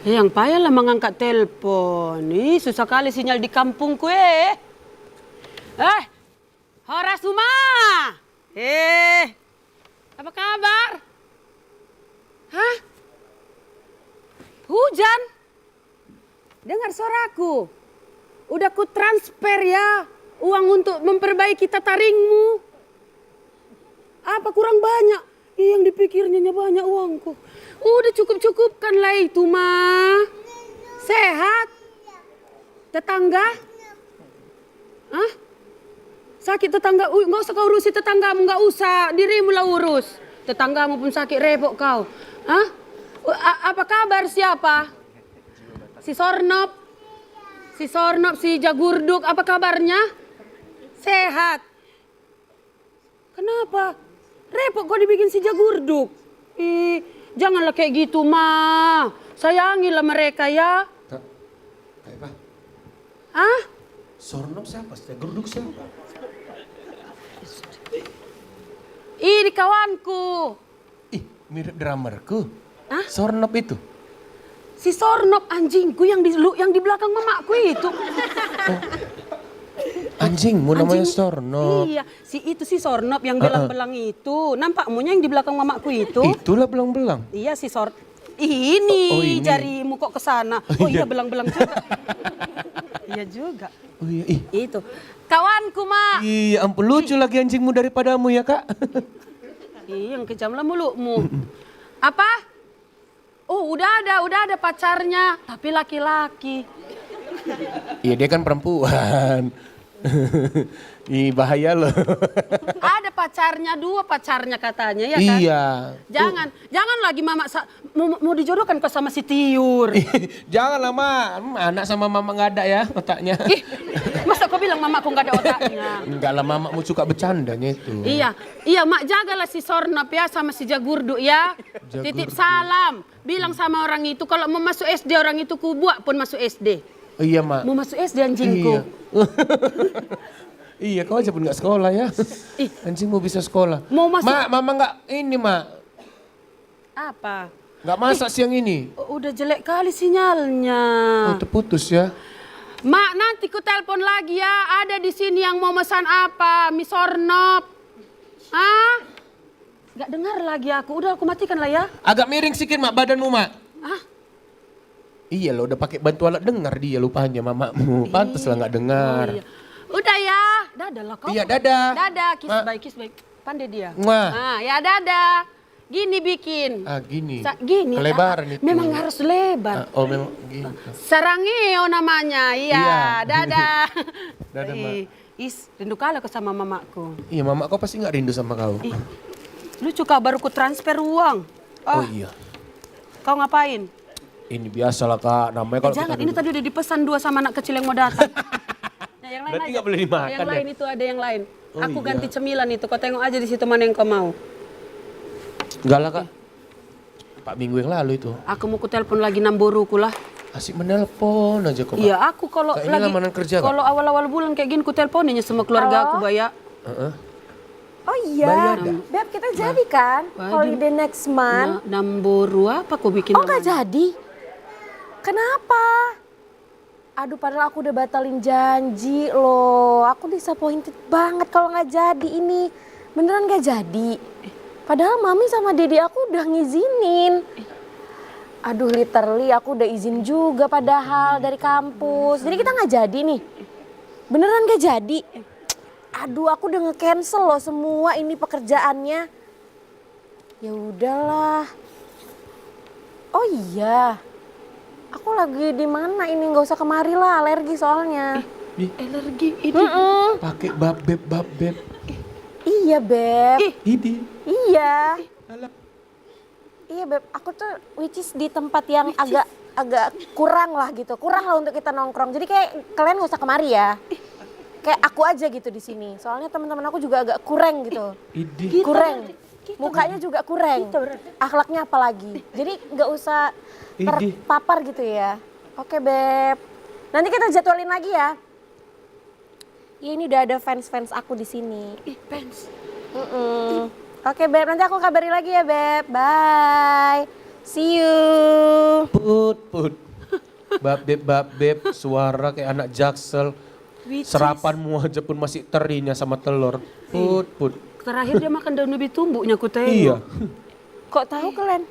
Yang payahlah mengangkat telepon. Ih, susah kali sinyal di kampungku Horas Uma. Apa kabar? Hah? Hujan? Dengar suaraku. Udah ku transfer ya uang untuk memperbaiki tata ringmu. Apa kurang banyak? Yang dipikirnya banyak uangku. Udah cukup-cukupkan lah itu mah. Sehat? Tetangga? Hah? Sakit tetangga? Nggak usah kau urusi tetanggamu, nggak usah. Dirimu lah urus. Tetanggamu pun sakit repot kau. Hah? Apa kabar siapa? Si Sornop? Si Jagurduk, apa kabarnya? Sehat? Kenapa? Repot kau dibikin si Jagurduk. Janganlah kayak gitu, Ma. Sayangilah mereka ya. Apa? Hah? Sornop siapa? Jagurduk siapa? Ini kawanku. Ih, mirip drummerku. Hah? Sornop itu. Si Sornop anjingku yang di belakang mamaku itu. Anjingmu namanya Sornop. Iya, si Sornop yang belang-belang itu. Nampakmunya yang di belakang mamaku itu. Itulah belang-belang. Iya si Ini, ini. jarimu kok ke sana. Oh iya belang-belang juga. Iya juga. Oh iya, ih. Itu. Kawanku, Mak. Iya, ampun lucu lagi anjingmu daripadamu ya, Kak. Iya, yang kejam lah mulutmu. Apa? Oh, udah ada pacarnya, tapi laki-laki. Iya, dia kan perempuan. Ih, bahaya loh. Ada pacarnya, 2 pacarnya katanya ya kan? Iya. Jangan lagi mama mau dijodohkan kok sama si Tiur. Janganlah, Ma. Anak sama mama nggak ada ya otaknya. Ih, masa kau bilang mamaku nggak ada otaknya? Enggak lah, mamamu suka bercandanya itu. Iya, Mak jagalah si Sornop ya sama si Jagurduk ya. Titip salam. Bilang sama orang itu kalau mau masuk SD orang itu kubuat pun masuk SD. Oh, iya, Mak. Mau masuk SD anjingku. Iya. Iya, kau aja pun nggak sekolah ya. Anjingmu bisa sekolah. Mau masuk. Mak, mama nggak ini, Mak. Apa? Nggak masak siang ini. Udah jelek kali sinyalnya. Oh, terputus ya. Mak, nanti ku telepon lagi ya. Ada di sini yang mau pesan apa? Mie Sornop. Hah? Gak dengar lagi aku. Udah aku matikan lah ya. Agak miring sedikit, Mak, badanmu, Mak. Hah? Iya loh, udah pakai bantu alat dengar dia lupanya mamamu. Pantes lah nggak dengar. Oh, iya. Udah ya. Dadah lah kau. Iya, dadah. Dadah, Ma. kiss baik. Pandai dia. Mwah. Ah, ya dadah. Gini bikin. Ah, gini. Gini. Kelebaran itu. Memang harus lebar. Oh, memang gini. Sarangeo namanya. Iya, Iya. dadah. Dadah, Mak. Rindu kali aku sama mamaku. Iya, mama kau pasti nggak rindu sama kau. Lucu kak, baru ku transfer uang. Oh iya. Kau ngapain? Ini biasalah, Kak. Namanya kalau Jangan, kita ini tadi udah dipesan 2 sama anak kecil yang mau datang. Nah, yang lain Berarti aja. nggak boleh dimakan Yang ya? lain itu ada yang lain. Oh, Aku iya. ganti cemilan itu. Kau tengok aja di situ mana yang kau mau. Enggak lah, Kak. 4 minggu yang lalu itu. Aku mau ku telepon lagi namboruku lah. Asik menelpon aja kok, Kak. Iya, aku kalau Kak, ini lamaran kerja, Kak? kalau awal-awal bulan kayak gini ku teleponinnya semua keluarga aku, Baya. Heeh. Oh iya, Beb kita jadi kan holiday next month. Namboru apa kau bikin Oh nggak namanya? jadi? Kenapa? Aduh padahal aku udah batalin janji loh. Aku disappointed banget kalau nggak jadi ini. Beneran nggak jadi. Padahal mami sama dedi aku udah ngizinin. Aduh literally aku udah izin juga padahal dari kampus. Jadi kita nggak jadi nih. Beneran nggak jadi. Aduh aku udah nge-cancel loh semua ini pekerjaannya. Ya udahlah. Oh iya. Aku lagi di mana ini, nggak usah kemari lah, alergi soalnya. Alergi ini. Pakai bab-beb. Iya Beb. Ini. Iya. Alah. Iya Beb, aku tuh which is di tempat yang agak kurang lah gitu. Kurang lah untuk kita nongkrong. Jadi kayak kalian nggak usah kemari ya. Kayak aku aja gitu di sini. Soalnya teman-teman aku juga agak kurang gitu. Ini. Kurang. Mukanya juga kurang. Akhlaknya apalagi. Jadi nggak usah terpapar gitu ya. Oke Beb. Nanti kita jadwalin lagi ya. Ya ini udah ada fans-fans aku di sini. Fans. Oke Beb, nanti aku kabari lagi ya Beb. Bye. See you. Put. Bab beb, suara kayak anak Jaksel. Which Serapanmu aja pun masih terinya sama telur. Put. terakhir dia makan daun ubi tumbuknya ku tengok. Iya. Kok tahu kalian?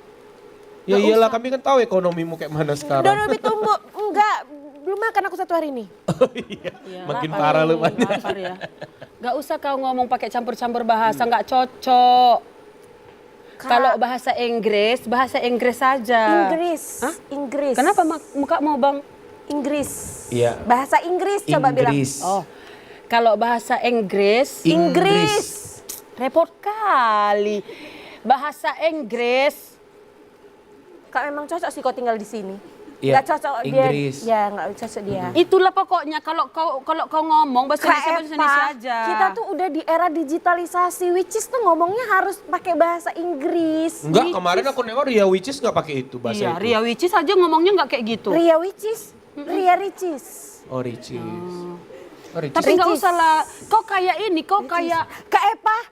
Ya iyalah kami kan tahu ekonomimu kayak mana sekarang. Daun ubi tumbuk? Enggak, belum makan aku 1 hari ini. Iya, Makin lapar parah nih, lu, Pan. lapar ya. Gak usah kau ngomong pakai campur-campur bahasa, nggak cocok. Kalau bahasa Inggris saja. Inggris. Hah? Inggris. Kenapa muka mau bang? Inggris. Iya. Bahasa Inggris coba bilang. Inggris. Oh, kalau bahasa Inggris, Inggris. repot kali. Bahasa Inggris. Kak memang cocok sih kau tinggal di sini. Iya, Nggak cocok Inggris. dia. Ya nggak cocok dia. Itulah pokoknya kalau kau ngomong bahasa Indonesia aja. Kita tuh udah di era digitalisasi, which is tuh ngomongnya harus pakai bahasa Inggris. Enggak, kemarin aku nengok Ria Witches nggak pakai itu bahasa Iya, itu. Ria Wicis aja ngomongnya nggak kayak gitu. Ria which is? Ria Ricis. Oh, Ricis. Oh, Ricis. Tapi nggak Ricis. usah lah. Kau kayak ini, kau kayak Kak Epa,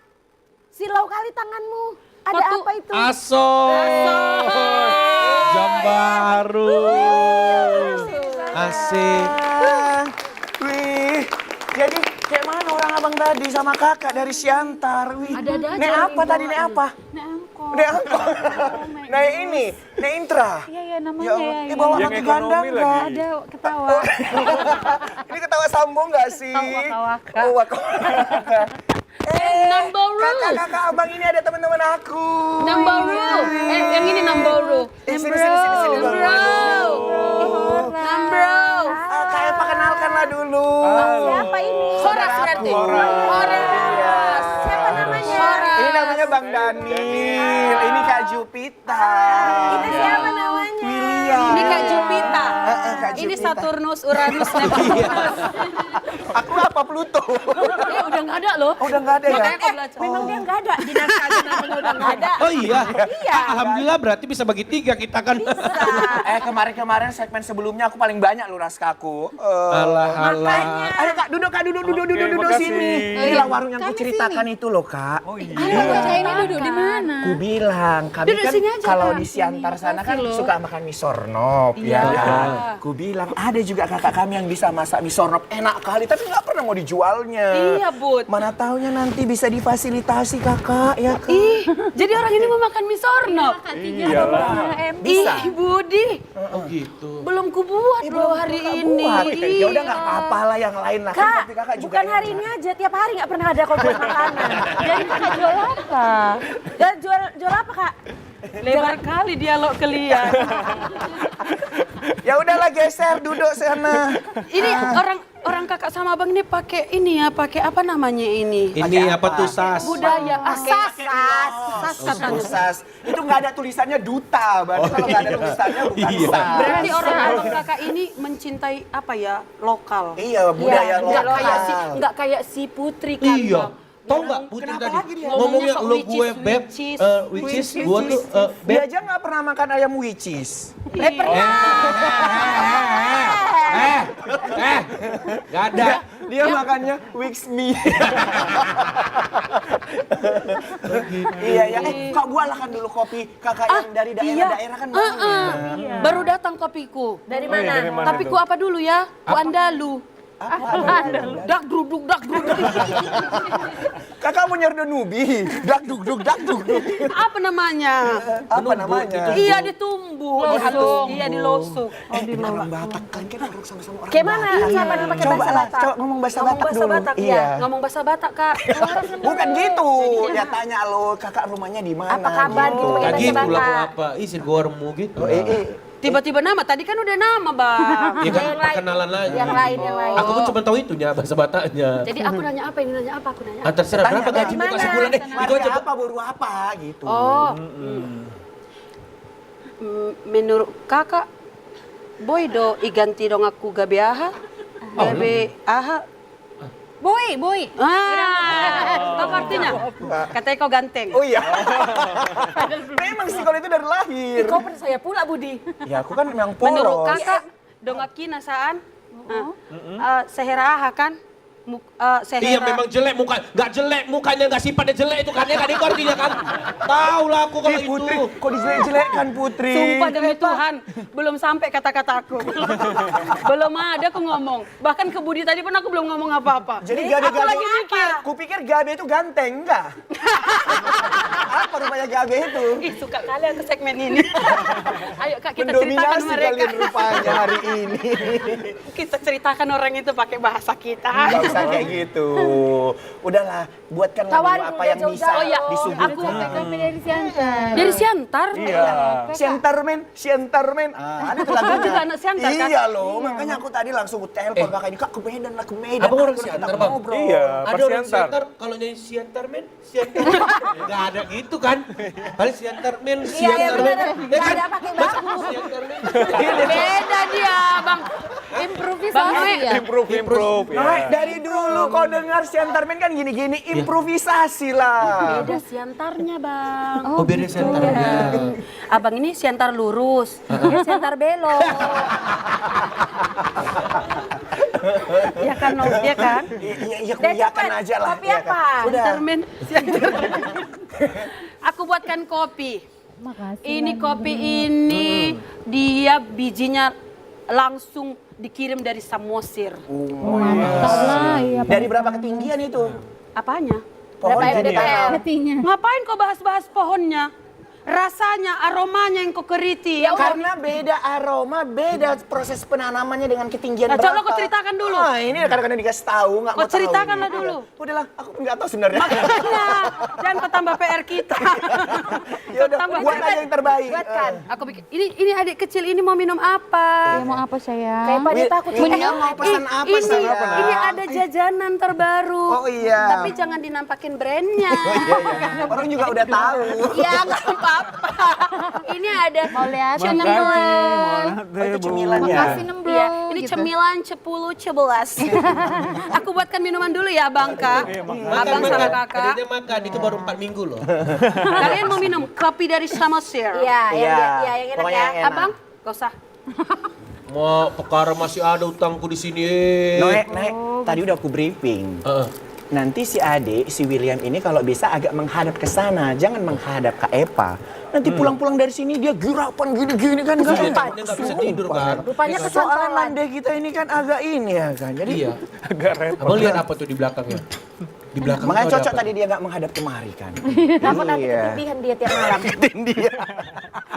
silau kali tanganmu. Ada Waktu apa itu? Aso. Jam baru. Asik. Wih, jadi kayak mana orang abang tadi sama kakak dari Siantar? Wih, Ada-ada aja nek orang apa tadi, nek apa? Nek angkot. Nek ini, nek intra. Iya namanya Ya Allah, ini bawa roti gandang nggak? Ada ketawa. Ini ketawa sambung nggak sih? Waka-waka. Oh, waka-waka. Namboru. Kakak abang ini ada teman-teman aku. Namboru. Yang ini Namboru. Sini, Bang. Nambro. Kak Epa kenalkanlah dulu. Siapa ini? Horas berarti. Horas. Siapa namanya? Ini namanya Bang Daniel. Ini Kak Jupita. Ini siapa namanya? William. Ini Kak Jupita. Kak Ini Jupita. Saturnus, Uranus, Neptunus. Aku apa Pluto? Udah nggak ada loh. Oh, udah nggak ada ya? Makanya kau belajar. Memang dia nggak ada. Di naskah namanya udah nggak ada. Oh iya. Alhamdulillah berarti bisa bagi 3 kita kan. Kemarin segmen sebelumnya aku paling banyak lu raskaku. Alah. Ayo Kak, duduk sini. Inilah warung yang kuceritakan itu loh Kak. Oh iya. Bocah ini duduk di mana? Ku bilang, kami Duduk kan sini aja, kalau Kak. di Siantar sana kan Makasih loh. suka makan mie sornop ya kan. Ku bilang ada juga kakak kami yang bisa masak mie sornop enak kali tapi nggak pernah mau dijualnya. Iya, Bud. Mana taunya nanti bisa difasilitasi kakak ya kan. Ih, jadi orang ini mau makan mie sornop. Bisa. Ih, Budi. Oh gitu. Belum kubuat loh hari ini. Ya udah nggak apa-apa lah yang lain lah. Kan Kak, tapi kakak juga bukan hari enak. ini aja, tiap hari nggak pernah ada kau buat makanan. Jadi kakak jual apa? Jual apa kak? Lebar kali dialog kalian. Ya udahlah geser duduk sana. Ini orang kakak sama abang ini pakai ini ya, pakai apa namanya ini? Ini apa tuh sas? Budaya asas. Sas katanya. Sas. Itu nggak ada tulisannya duta, berarti kalau nggak ada tulisannya bukan Iya. sas. Berarti orang abang kakak ini mencintai apa ya, lokal. Iya, budaya Nggak lokal. kayak si Putri kan. Iya. Bang. Tau nggak Putri Kenapa tadi lagi dia? ngomongnya Ngomongnya lo sok gue beb, which is. gue tuh Dia beb. aja nggak pernah makan ayam witches. Gak ada. Dia makannya wix me. Iya ya. Kak bualakan dulu kopi kakak yang dari daerah-daerah kan banyak. Baru datang kopiku. Dari mana? Tapi ku apa dulu ya? Ku andalu. Dak duduk. Kakak mau nyerdo nubi. Dak duk. Apa namanya? Apa namanya? Iya ditumbuh, dihalus. Iya dilosuk. Orang Batak kan orang sama-sama orang. Kayak mana? Siapa yang pakai Coba bahasa lah, Batak? coba ngomong bahasa Ngomong Batak bahasa dulu. Batak, Iya. ya. Ngomong bahasa Batak, Kak. Bukan gitu. Ya tanya lo, kakak rumahnya di mana? Apa kabar gitu, pakai Lagi bahasa pula Batak. apa? Isi gormu gitu. Tiba-tiba nama, tadi kan udah nama, Bang. Ya kan perkenalan lagi. Yang lain. Aku pun cuma tahu itunya bahasa Bataknya. Jadi aku nanya apa, ini nanya apa, aku nanya apa. Terserah berapa Tanya, gajimu gimana? kasih bulan deh. Itu aja. apa, baru apa gitu. Oh. Menurut kakak, boy do iganti dong aku gabiaha? Gabiaha? Boy. Tahu artinya? Katanya kau ganteng. Oh iya. Memang sih kalau itu dari lahir. Kau percaya pula Budi. Ya aku kan memang polos. Menurut kakak, dong aki nasaan? Seheraha kan? Sehera. Iya memang jelek muka, nggak jelek mukanya, nggak sifatnya jelek itu kan ya kan itu artinya kan. Tahu lah aku kalau Putri, itu. kok dijelek-jelekkan Putri? Sumpah demi Tuhan, belum sampai kata-kataku. Belum ada aku ngomong. Bahkan ke Budi tadi pun aku belum ngomong apa-apa. Jadi aku Gabe lagi mikir. Kupikir Gabe itu ganteng, enggak? Apa rupanya Gabe itu? Ih, suka kali aku segmen ini. Ayo Kak, kita ceritakan Mendominasi mereka. kalian rupanya hari ini. Kita ceritakan orang itu pakai bahasa kita. Enggak usah kayak gitu. Udahlah, buatkan Tawarin apa udah yang jauh-jauh. bisa Oh iya, disuguhkan. Kopi dari Siantar. Dari Siantar? Iya. Siantarmen. Ada tuh lagunya. juga anak Siantar, kan? Iya loh, makanya aku tadi langsung telepon kakak ini, Kak ke Medan lah, ke Medan. Abang orang Kita Siantar, Bang? ngobrol. Iya, Ada orang Siantar, kalau nyanyi Siantar men, Siantar. Nggak ada gitu kan. Paling Siantar men, Siantar men. bener. Ya Nggak kan? ada pakai baku. Siantar men. Beda dia, Bang. Improvisasi ya. Improve ya. Nah, dari dulu kau dengar Siantarmen kan gini-gini, improvisasi lah. Beda Siantarnya, Bang. Oh beda Siantarnya. Abang ini Siantar lurus, dia Siantar belok. Ya kan, Nom? Ya kan? Iya, kuyakan aja lah. Kopi iya apa? kan? Udah. Siantar men. Siantar. Aku buatkan kopi. Makasih. Ini kopi ini dia bijinya langsung dikirim dari Samosir. Mantap lah. Iya. Dari berapa ketinggian itu? Apanya? Pohonnya Berapa MDPL? Hatinya. Ngapain kau bahas-bahas pohonnya? Rasanya, aromanya yang kau keriti. Ya karena beda aroma, beda proses penanamannya dengan ketinggian Nah, berapa. coba kau ceritakan dulu. Ah, ini kadang-kadang dikasih tahu, nggak Kau mau tahu. ceritakanlah ini. dulu. Udahlah, aku pun nggak tahu sebenarnya. Makanya, jangan kau tambah PR kita. Ya udah, buat aja yang terbaik. Buatkan. Aku bikin, ini adik kecil ini mau minum apa? Ya mau apa sayang? Kayak pada takut Ini mau pesan apa ini, sih? ini ada jajanan terbaru. Oh iya. Tapi jangan dinampakin brandnya. Iya. Orang juga udah tahu. Iya nggak apa-apa. Ini ada Mau lihat? cemilan. Oh, itu cemilannya. Makasih nemblong. Iya, ini gitu. cemilan 10-11. Aku buatkan minuman dulu ya, Bang Kak. Abang sama Kakak. Adanya makan, itu baru 4 minggu loh. Kalian mau minum kopi dari Samosir? Iya, Iya. yang enak Pokoknya ya. yang enak. Abang, gak usah. Mau perkara masih ada utangku di sini. Noek, tadi udah aku briefing. Nanti si Ade, si William ini kalau bisa agak menghadap ke sana, jangan menghadap ke Epa. Nanti pulang-pulang dari sini dia girapan gini-gini kan nggak Iya, enak. takutnya nggak bisa tidur kan. Rupanya Soalnya kesantalan. landai kita ini kan agak ini ya kan. Jadi Iya. Agak repot. Abang lihat apa tuh di belakangnya? Di belakang makanya tuh ada cocok apa? tadi dia nggak menghadap kemari kan. Takut nanti ketidihan dia tiap malam. dia.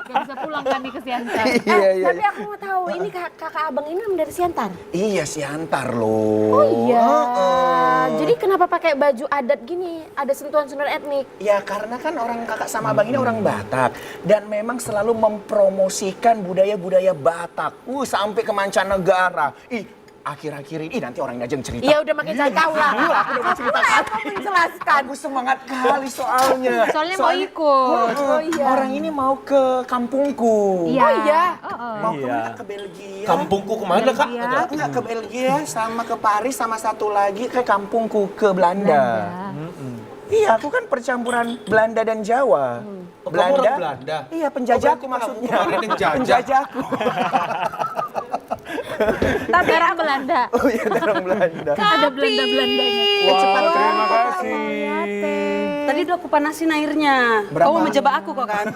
Gak bisa pulang kan nih ke Siantar. Iya. Tapi aku mau tahu, ini kakak abang ini memang dari Siantar? Iya si Antar loh. Oh iya. Heeh. Jadi kenapa pakai baju adat gini? Ada sentuhan-sentuhan etnik? Ya karena kan orang kakak sama abang ini orang Batak dan memang selalu mempromosikan budaya-budaya Batak. Sampai ke mancanegara. Akhir-akhir ini nanti orang aja yang cerita. Iya udah makin saya tahu lah. Iya, aku udah mau ceritakan. Aku menjelaskan. Aku semangat kali soalnya. Soalnya mau ikut. Oh iya. Orang ini mau ke kampungku. Iya. Oh iya. Mau kemana? Ke Belgia. Kampungku kemana Kak? Enggak ke Belgia, sama ke Paris, sama satu lagi ke kampungku, ke Belanda. Iya, aku kan percampuran Belanda dan Jawa. Oh, kamu orang Belanda? Iya, penjajahku Oh, berarti maksudnya. kamu kemarin yang jajah. Penjajahku. Tapi orang Belanda. Oh iya, orang Belanda. Ada Belanda-Belandanya. Cepat Terima kasih. Tadi udah aku panasin airnya. Berapa? Kau mau menjebak aku kok kan?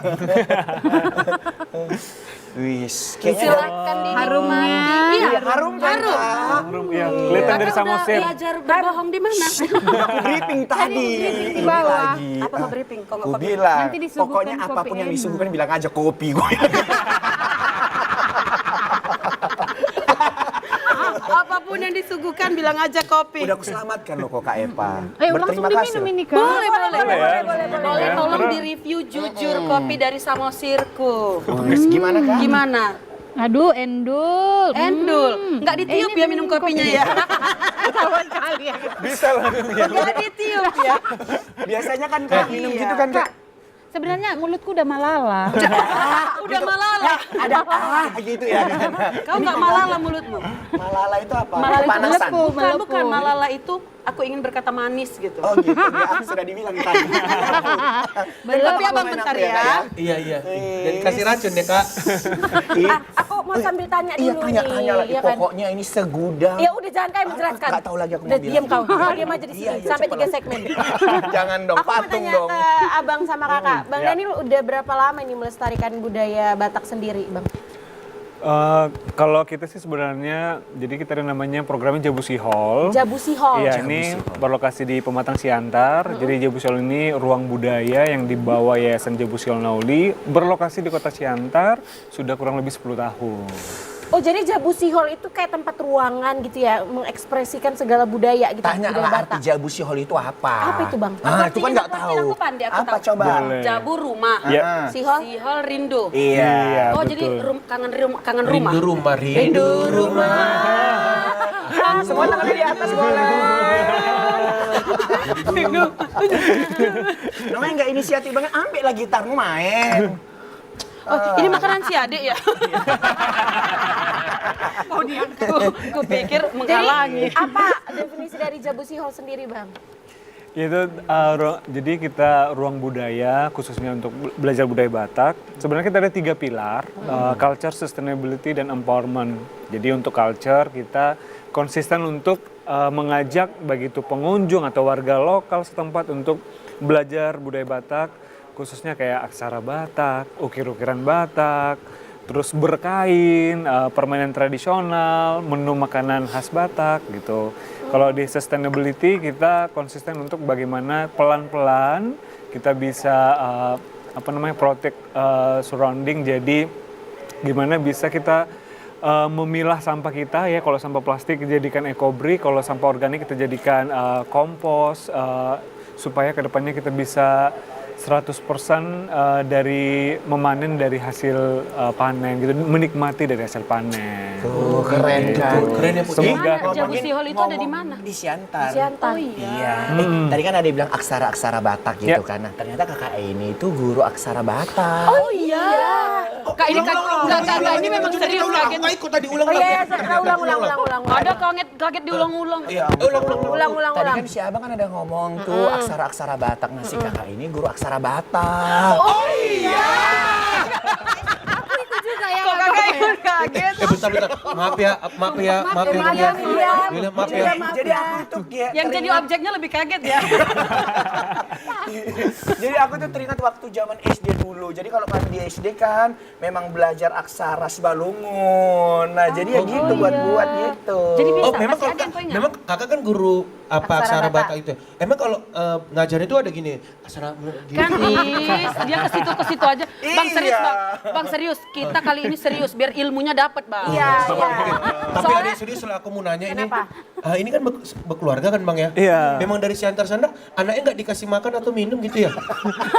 Wis, kayaknya Silakan dinikmati. Iya, harum kan? Kak? Belum ya, kelihatan dari Kakak udah Samosir. belajar berbohong di mana? Aku briefing tadi. di bawah. Lagi. Apa kau briefing? Kau Aku nggak kopi? bilang, Nanti disuguhkan pokoknya kopi apapun yang enak. disuguhkan bilang aja kopi gue. Apapun yang disuguhkan bilang aja kopi. Udah aku selamatkan loh kok Kak Epa. Langsung diminum ini kan. Boleh, boleh. Boleh ya? Tolong di-review jujur kopi dari Samosirku. Gimana Kak? Gimana? Aduh, endul. Endul. Nggak ditiup ya minum kopinya ya? Bisa langsung ya. Nggak ditiup ya? Biasanya kan kalau minum gitu kan Kak. Sebenarnya mulutku udah malala. Udah malala. Ada gitu ya kan. Kau nggak malala mulutmu? Malala itu apa? Malala itu Panasan. melepuh. Bukan, malala itu aku ingin berkata manis gitu. Oh gitu, ya sudah dibilang tadi. Tapi abang bentar ya. Iya. Jadi kasih racun ya kak. Aku mau sambil tanya Iya, dulu tanya nih. lagi. Iya kan? Pokoknya ini segudang. Ya udah jangan kayak menjelaskan. Nggak tahu lagi aku mau Udah bilang. diam kau. Diam aja di sini Iya, sampai cepat 3 segmen. Jangan dong, Aku mau patung tanya dong. ke abang sama kakak. Bang Daniel udah berapa lama ini melestarikan budaya Batak sendiri, Bang? Kalau kita sih sebenarnya, jadi kita ada namanya programnya Jabusi Hall. Jabusi Hall. Iya, ini berlokasi di Pematang Siantar. Jadi Jabusi Hall ini ruang budaya yang dibawa Yayasan Jabusi Hall Nauli. Berlokasi di kota Siantar, sudah kurang lebih 10 tahun. Oh jadi Jabusi Hall itu kayak tempat ruangan gitu ya, mengekspresikan segala budaya gitu. Tanya budaya lah Batak. arti Jabusi Hall itu apa? Apa itu, Bang? Ah, itu kan nggak tahu. Aku pandai, aku Apa tahu. coba? Boleh. Jabu rumah. Ya. Sihol? Sihol rindu. Iya. Oh jadi betul. kangen rumah. Rindu rumah. Semua tangannya di atas boleh. Namanya nggak inisiatif banget, ambil lah gitarmu main. Oh ini makanan si adik ya? Oh dia, aku pikir menghalangi. Apa definisi dari Jabusi Hall sendiri, Bang? Itu jadi kita ruang budaya khususnya untuk belajar budaya Batak. Sebenarnya kita ada 3 pilar, culture, sustainability, dan empowerment. Jadi untuk culture kita konsisten untuk mengajak baik itu pengunjung atau warga lokal setempat untuk belajar budaya Batak, khususnya kayak aksara Batak, ukir-ukiran Batak, terus berkain, permainan tradisional, menu makanan khas Batak gitu. Kalau di sustainability kita konsisten untuk bagaimana pelan-pelan kita bisa protect surrounding. Jadi gimana bisa kita memilah sampah kita ya, kalau sampah plastik dijadikan ekobrik, kalau sampah organik kita jadikan kompos, supaya kedepannya kita bisa 100% dari memanen dari hasil panen gitu, menikmati dari hasil panen. Tuh, keren kan? Keren ya Putri. Semoga Mana Jabusi Hall itu ada di mana? Di Siantar. Siantar. Oh iya. Iya. Tadi kan ada yang bilang aksara-aksara Batak gitu kan. Nah, ternyata kakak ini itu guru aksara Batak. Oh iya. Kak ini kakak ini memang serius kaget. Aku ikut tadi ulang Oh lagi. iya, ulang. Ada kaget diulang-ulang. Iya, ulang. Tadi kan si abang kan ada ngomong tuh aksara-aksara Batak. Nah, si kakak ini guru aksara Batak. Oh iya. Kok kakak ikut kaget? Bentar. Maaf ya. William, maaf ya. Jadi aku tuh Yang jadi objeknya lebih kaget ya. Jadi aku tuh teringat waktu zaman SD dulu. Jadi kalau kami di SD kan memang belajar aksara Simalungun. Nah, jadi ya gitu buat gitu. Jadi bisa, Oh, memang masih ada yang kau ingat? memang kakak kan guru apa Aksara aksara Batak. Batak itu. Emang kalau ngajar itu ada gini, aksara Kan dia ke situ aja. Bang serius, Iya. Bang serius. Kita kali ini serius biar ilmunya dapat, Bang. Iya. Tapi ada yang serius lah aku mau nanya Kenapa? ini kan berkeluarga kan Bang ya? Iya. Memang dari Siantar sana anaknya nggak dikasih makan atau minum gitu ya?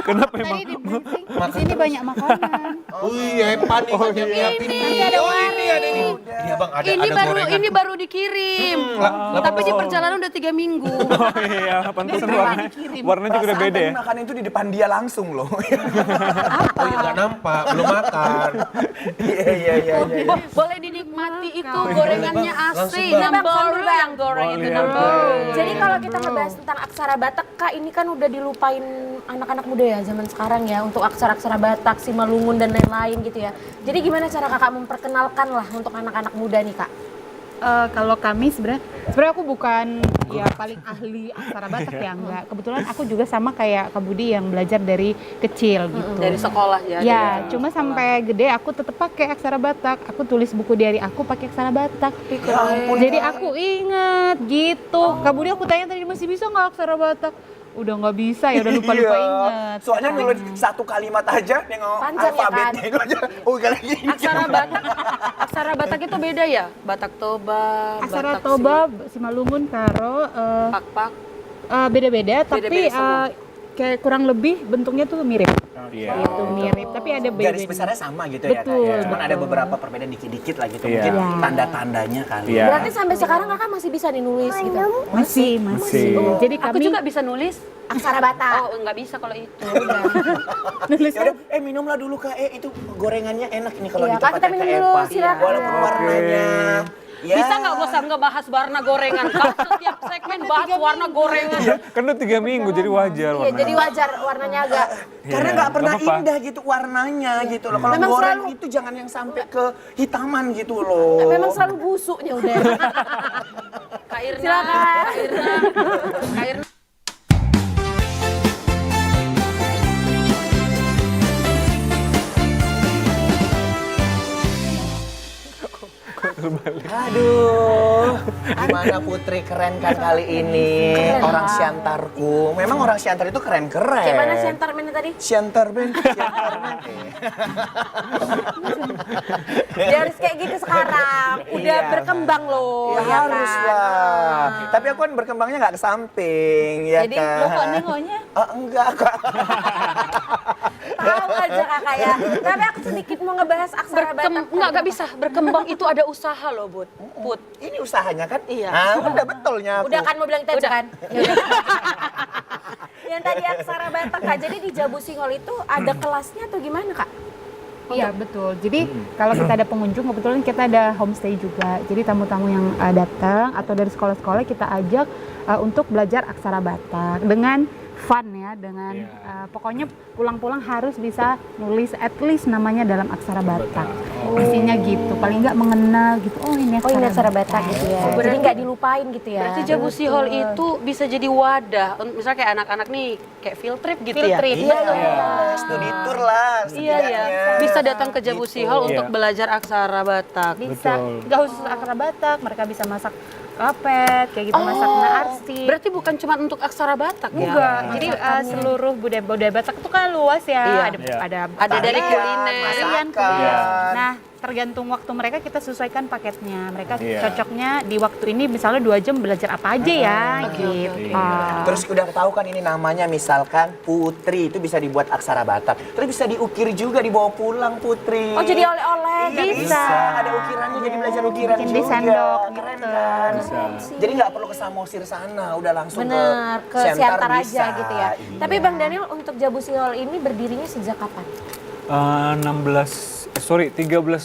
Kenapa emang? Tadi di briefing, di sini banyak makanan. Wih, hebat nih banyak nyiapin nih. Oh ini ada ini. Ini Abang ada gorengan. Ini baru dikirim. Tapi di perjalanan udah 3 minggu. Oh iya, pantesan warnanya juga udah beda ya. Makan itu di depan dia langsung loh. Oh iya nggak nampak, belum makan. Iya. Boleh dinikmati itu gorengannya asli. Langsung, Bang. Nambol lu yang goreng itu Boleh, nambol. Jadi kalau kita ngebahas tentang aksara Batak, Kak, ini kan udah dilupain anak-anak muda ya zaman sekarang ya untuk aksara-aksara Batak, Simalungun dan lain-lain gitu ya. Jadi gimana cara Kakak memperkenalkan lah untuk anak-anak muda nih, Kak? Kalau kami sebenarnya aku bukan ya paling ahli aksara Batak ya, enggak. Kebetulan aku juga sama kayak Kak Budi yang belajar dari kecil gitu. Dari sekolah ya. Ya, cuma sampai gede aku tetap pakai aksara Batak. Aku tulis buku diary aku pakai aksara Batak. Jadi aku ingat gitu. Kak Budi aku tanya tadi masih bisa nggak aksara Batak? Udah nggak bisa ya, udah lupa-lupa ingat. Soalnya nulis satu kalimat aja nengok Panjang ya, alfabetnya itu aja. Oh, gak lagi. Aksara Batak itu beda ya? Batak Toba, Aksara Batak Toba, Simalungun, Karo, Pak. beda-beda, tapi Beda-beda semua. kayak kurang lebih bentuknya tuh mirip. Iya. Gitu, mirip. Tapi ada Garis beda. besarnya sama gitu ya, Kak. Betul, Ya. Cuman ada betul. beberapa perbedaan dikit-dikit lah gitu. Iya. Mungkin Iya. tanda-tandanya kali. Iya. Berarti sampai sekarang Kakak masih bisa nih nulis gitu? Masih. Masih. Jadi Aku kami juga bisa nulis. Aksara Batak. Oh, nggak bisa kalau itu. nulis Ya udah, minumlah dulu Kak. Itu gorengannya enak nih kalau Iya, di Kak, tempatnya kita minum Kak dulu, Epa. silakan. Walaupun warnanya Ya. Bisa nggak bosan ngebahas warna gorengan? Kalau setiap segmen bahas warna gorengan. Iya, kan udah 3 minggu jadi wajar Iya, warnanya. jadi wajar warnanya agak. Karena Iya, nggak pernah nggak apa-apa. indah gitu warnanya gitu loh. Kalau Memang goreng selalu- itu jangan yang sampai ke hitaman gitu loh. Memang selalu busuknya udah. Kak Irna, Silakan. Kak Irna, Kak Irna. Aduh, gimana Putri keren kan kali ini. Orang Siantarku. Memang orang Siantar itu keren-keren. Kayak mana Siantarmennya tadi? Siantarmen. Dia harus kayak gitu sekarang. Udah Iya. berkembang loh. Ya, ya harus kan? lah. Tapi aku kan berkembangnya nggak ke samping, ya Jadi kan? lo kok nengonya? Enggak, Kak. Tahu aja kakak ya. Tapi aku sedikit mau ngebahas aksara Batak. Nggak bisa. Berkembang itu ada usaha loh, Bud. Put. Ini usahanya kan? Iya. Nah, udah betulnya aku. Udah kan mau bilang itu aja Udah. kan? Yang tadi aksara Batak Kak. Jadi di Jabu Singol itu ada kelasnya atau gimana Kak? Iya betul. Jadi kalau kita ada pengunjung, kebetulan kita ada homestay juga. Jadi tamu-tamu yang datang atau dari sekolah-sekolah kita ajak untuk belajar aksara Batak dengan fun ya, dengan pokoknya pulang-pulang harus bisa nulis at least namanya dalam aksara Batak. Isinya gitu, paling nggak mengenal gitu. Oh ini Oh ini aksara Batak gitu ya. Oh, Jadi berarti- nggak dilupain gitu ya. Berarti Jabu Sihol itu bisa jadi wadah. Misalnya kayak anak-anak nih, kayak field trip gitu Field ya? trip. Iya, Iya. studi tour lah. Iya, iya. Bisa datang ke Jabu Gitu. Sihol untuk Iya. belajar aksara Batak. bisa. Betul. Nggak khusus aksara Batak, mereka bisa masak rapet, kayak gitu, masak naarsi. Berarti bukan cuma untuk aksara Batak ya? Enggak, jadi seluruh budaya Batak itu kan luas ya. Iya. Ada dari Tarian, kuliner. Tarian, masakan. Iya. Nah, tergantung waktu mereka kita sesuaikan paketnya. Mereka Iya. cocoknya di waktu ini misalnya 2 jam belajar apa aja ya, gitu. Terus udah tahu kan ini namanya misalkan Putri itu bisa dibuat aksara Batak. Terus bisa diukir juga dibawa pulang Putri. Oh jadi oleh-oleh Iya, gitu. bisa. Ada ukirannya jadi belajar ukiran Bikin juga. di sendok Keren gitu. kan? Bisa. Jadi nggak perlu ke Samosir sana, udah langsung Bener, ke Siantar Siantar aja bisa. gitu ya. Iya. Tapi Bang Daniel untuk Jabu Singol ini berdirinya sejak kapan? 13